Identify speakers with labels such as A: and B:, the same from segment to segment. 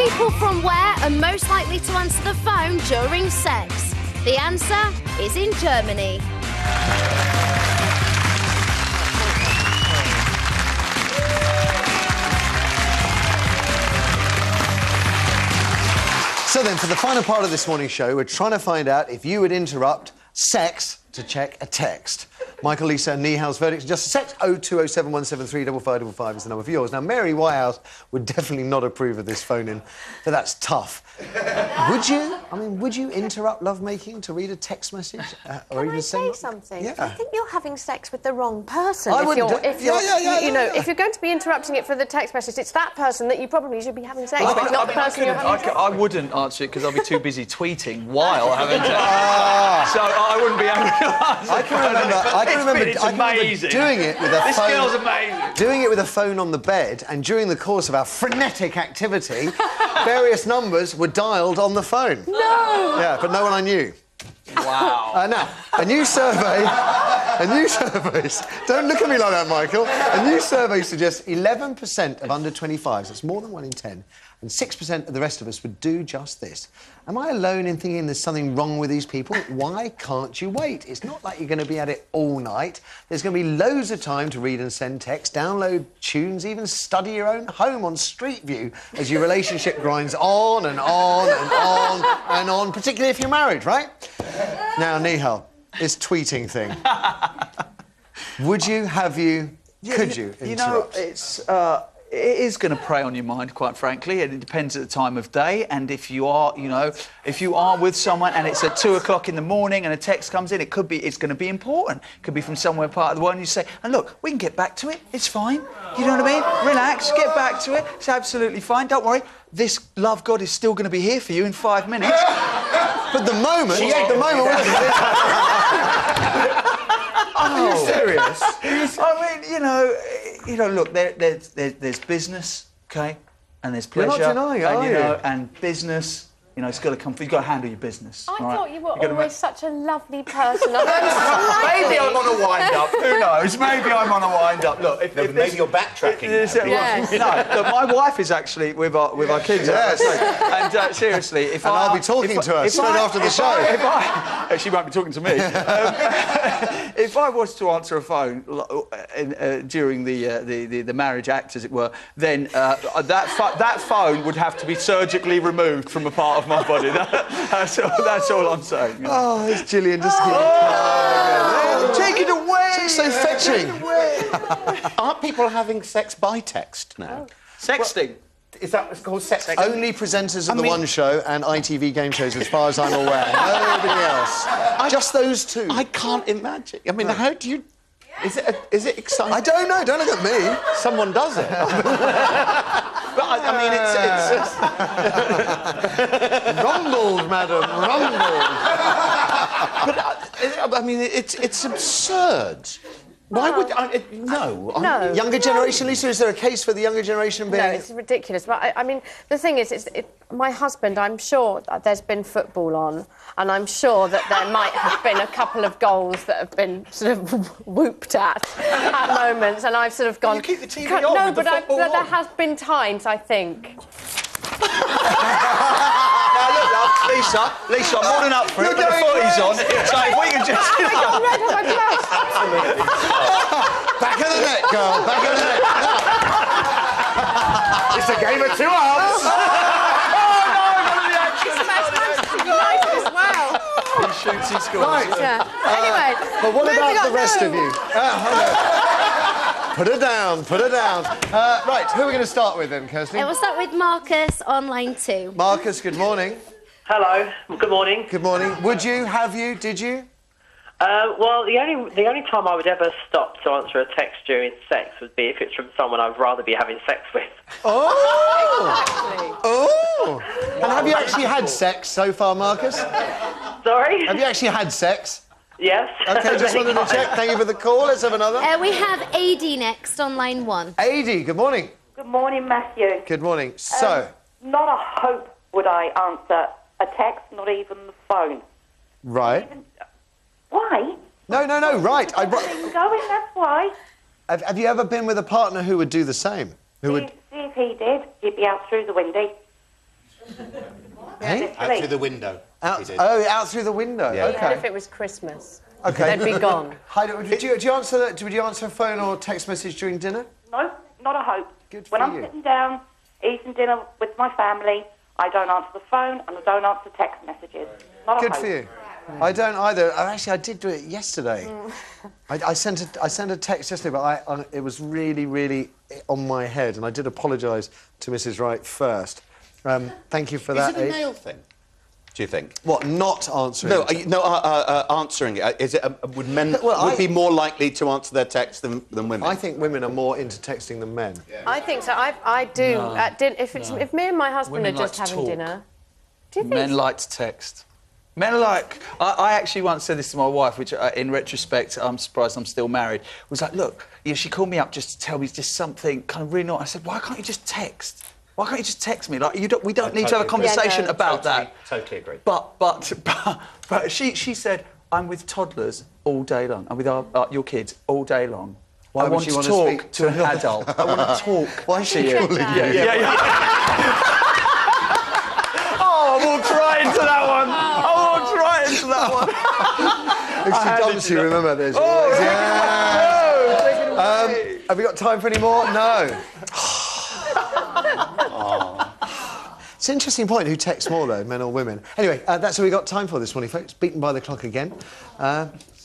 A: People from where are most likely to answer the phone during sex? The answer is in Germany.
B: So then, for the final part of this morning's show, we're trying to find out if you would interrupt sex to check a text. Michael, Lisa and Nihal's verdict is just a sex. 02071735555 is the number for yours. Now, Mary Whitehouse would definitely not approve of this phone-in, but that's tough. Would you? I mean, would you interrupt lovemaking to read a text message?
C: Or even say something?
B: Yeah.
C: I think you're having sex with the wrong person.
B: I wouldn't.
C: If you're going to be interrupting it for the text message, it's that person that you probably should be having sex with, not the person you're having sex with.
D: I wouldn't answer it because I'd be too busy tweeting while having sex. So I wouldn't be able to answer.
B: I can remember doing it with a phone.
D: This girl's amazing.
B: Doing it with a phone on the bed, and during the course of our frenetic activity, various numbers were dialed on the phone.
C: No!
B: Yeah, but no one I knew.
D: Wow.
B: Now, a new survey... Don't look at me like that, Michael. A new survey suggests 11% of under 25s, that's more than 1 in 10, and 6% of the rest of us would do just this. Am I alone in thinking there's something wrong with these people? Why can't you wait? It's not like you're going to be at it all night. There's going to be loads of time to read and send texts, download tunes, even study your own home on Street View as your relationship grinds on and on and on and on, particularly if you're married, right? Now, Nihal, this tweeting thing. Would you, have you, could you interrupt?
D: You know, it is going to prey on your mind, quite frankly, and it depends at the time of day. And if you are, if you are with someone and it's at 2 o'clock in the morning and a text comes in, it's going to be important. It could be from somewhere part of the world, and you say, and look, we can get back to it. It's fine. You know what I mean? Relax, get back to it. It's absolutely fine. Don't worry. This love god is still going to be here for you in 5 minutes.
B: But the moment... Are you serious?
D: I mean, you know, look, there's business, okay, and there's pleasure.
B: You're not denying, are you?
D: And business, it's got to come. You've got to handle your business.
C: I
D: all right?
C: thought you were always such a lovely person.
D: Maybe I'm on a wind-up. Who knows? Maybe I'm on a wind-up. Look,
E: maybe you're backtracking.
C: Yes.
D: No, look, my wife is actually with our kids.
B: Yes.
D: And seriously,
B: I'll be talking to her straight after the show.
D: She won't be talking to me. If I was to answer a phone during the marriage act, as it were, then that phone would have to be surgically removed from a part of my body. That's all I'm saying.
B: Oh, it's Gillian. Just keep it
D: take it away.
B: It's so fetching.
E: Aren't people having sex by text now?
D: Sexting.
E: Is that what's called sex?
B: Only presenters of The One Show and ITV game shows, as far as I'm aware. Nobody else. Just those two.
E: I can't imagine. I mean, how do you... Is it exciting?
B: I don't know. Don't look at me.
E: Someone does it. But I mean, it's
B: rumbled, madam, rumbled.
E: But I mean, it's absurd. Why would I... No.
B: Younger generation, Lisa, is there a case for the younger generation being...
C: No, it's ridiculous. But, I mean, the thing is, my husband, I'm sure that there's been football on, and I'm sure that there might have been a couple of goals that have been sort of whooped at moments, and I've sort of gone...
D: You keep the TV on
C: No,
D: with the
C: but
D: football
C: there
D: on.
C: has been times, I think...
D: Now, look, love, Lisa, I'm more than up for it, but the footy's on, so if we can just...
B: Back of the net, girl, back of the net.
E: It's a game of two halves.
C: as well.
D: He shoots, he scores.
B: Right.
C: Yeah. Anyway...
B: But what about the rest of you? Put her down, put her down. Right, who are we going to start with then, Kirsty?
A: We'll start with Marcus on line 2.
B: Marcus, good morning.
F: Hello. Good morning.
B: Good morning. Would you, have you, did you?
F: Well, the only time I would ever stop to answer a text during sex would be if it's from someone I'd rather be having sex with.
B: Oh!
C: Exactly.
B: Oh! And have you actually had sex so far, Marcus?
F: Sorry?
B: Have you actually had sex?
F: Yes.
B: OK, just wanted to check. Thank you for the call. Let's have another.
A: We have AD next on line 1.
B: AD, good morning.
G: Good morning, Matthew.
B: Good morning. So...
G: not a hope would I answer a text, not even the phone.
B: Right.
G: Why?
B: No, right.
G: Everything's going, that's why.
B: Have you ever been with a partner who would do the same? Who would...
G: See if he did, he'd be out through the window.
B: Hey?
E: Out through the window.
B: Out,
E: he did.
B: oh, out through the window.
E: Yeah.
B: Okay.
C: If it was Christmas,
B: Okay.
C: they'd be gone.
B: Heidi, would you answer a phone or text message during dinner?
G: No, not a hope.
B: Good
G: when
B: for
G: I'm
B: you.
G: sitting down, eating dinner with my family, I don't answer the phone and I don't answer text messages. Not a
B: Good
G: hope.
B: for you. I don't either. Actually, I did do it yesterday. I sent a text yesterday, but it was really, really on my head, and I did apologise to Mrs. Wright first. Thank you for that.
E: Is it a male thing, do you think?
B: What, not answering?
E: No, answering it. Is it? Would men be more likely to answer their text than women?
B: I think women are more into texting than men. Yeah.
C: I think so. I do. If me and my husband
D: Women
C: are just
D: like to
C: having
D: talk.
C: dinner, do you think?
D: Men like to text. Men are like... I actually once said this to my wife, which, in retrospect, I'm surprised I'm still married, was like, look, she called me up just to tell me just something kind of really not... I said, why can't you just text? Why can't you just text me? Like, we don't need to have a conversation about that.
E: Totally agree.
D: But she said, I'm with toddlers all day long. I'm with your kids all day long.
B: Why
D: I
B: would
D: want
B: she
D: to
B: want to
D: talk
B: speak
D: to an adult. I want to talk.
B: Why is she calling you?
D: Yeah. Oh, I walked right into that one.
B: If she dumps you, remember this.
D: Oh,
B: Yeah. Have we got time for any more? No. It's an interesting point. Who texts more, though, men or women? Anyway, that's all we got time for this morning, folks. Beaten by the clock again.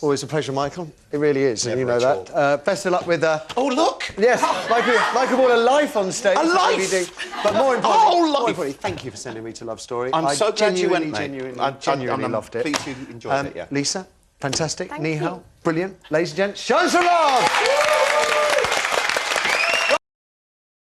B: Always a pleasure, Michael. It really is, and you know that. Best of luck with...
E: Oh, look!
B: Yes, Michael brought a life on stage.
E: A life!
B: DVD. But more importantly,
E: life!
B: Thank you for sending me to Love Story.
E: I'm so glad you went, mate.
B: Genuinely
E: I'm
B: loved it.
E: pleased you enjoyed it, yeah.
B: Lisa, fantastic.
C: Thank
B: Nihal,
C: you.
B: brilliant. Ladies and gents, show us some love!